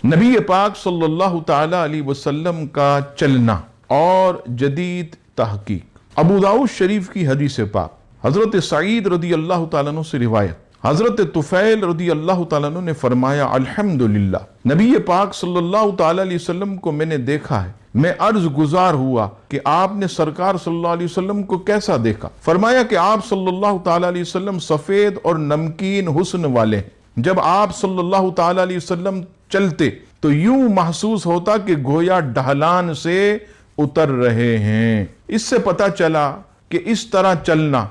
نبی پاک صلی اللہ تعالی علیہ وسلم کا چلنا اور جدید تحقیق۔ ابو داؤد شریف کی حدیث پاک، حضرت سعید رضی اللہ تعالیٰ عنہ سے روایت، حضرت طفیل رضی اللہ تعالیٰ عنہ نے فرمایا الحمدللہ، نبی پاک صلی اللہ تعالی علیہ وسلم کو میں نے دیکھا ہے، میں عرض گزار ہوا کہ آپ نے سرکار صلی اللہ علیہ وسلم کو کیسا دیکھا؟ فرمایا کہ آپ صلی اللہ تعالی علیہ وسلم سفید اور نمکین حسن والے ہیں۔ جب آپ صلی اللہ تعالی علیہ وسلم چلتے تو یوں محسوس ہوتا کہ گویا ڈھلان سے اتر رہے ہیں۔ اس سے پتہ چلا کہ اس طرح چلنا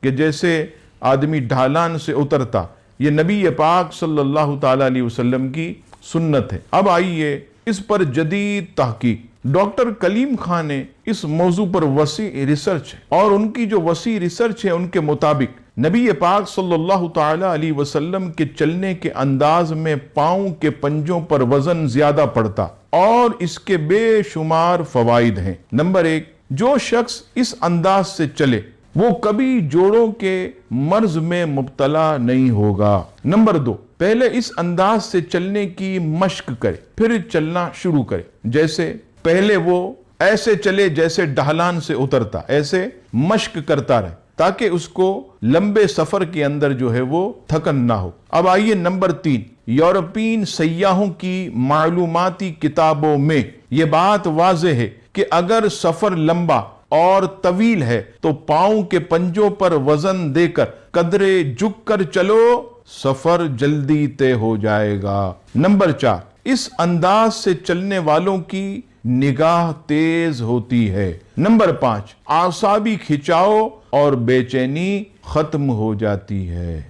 کہ جیسے آدمی ڈھالان سے اترتا، یہ نبی پاک صلی اللہ تعالی علیہ وسلم کی سنت ہے۔ اب آئیے اس پر جدید تحقیق۔ ڈاکٹر کلیم خان نے اس موضوع پر وسیع ریسرچ ہے، اور ان کی جو وسیع ریسرچ ہے ان کے مطابق نبی پاک صلی اللہ تعالی علیہ وسلم کے چلنے کے انداز میں پاؤں کے پنجوں پر وزن زیادہ پڑتا، اور اس کے بے شمار فوائد ہیں۔ نمبر 1، جو شخص اس انداز سے چلے وہ کبھی جوڑوں کے مرض میں مبتلا نہیں ہوگا۔ نمبر 2، پہلے اس انداز سے چلنے کی مشق کرے، پھر چلنا شروع کرے۔ جیسے پہلے وہ ایسے چلے جیسے ڈھلان سے اترتا، ایسے مشق کرتا رہے تاکہ اس کو لمبے سفر کے اندر جو ہے وہ تھکن نہ ہو۔ اب آئیے نمبر 3، یورپین سیاحوں کی معلوماتی کتابوں میں یہ بات واضح ہے کہ اگر سفر لمبا اور طویل ہے تو پاؤں کے پنجوں پر وزن دے کر قدرے جھک کر چلو، سفر جلدی طے ہو جائے گا۔ نمبر 4، اس انداز سے چلنے والوں کی نگاہ تیز ہوتی ہے۔ نمبر 5، اعصابی کھچاؤ اور بے چینی ختم ہو جاتی ہے۔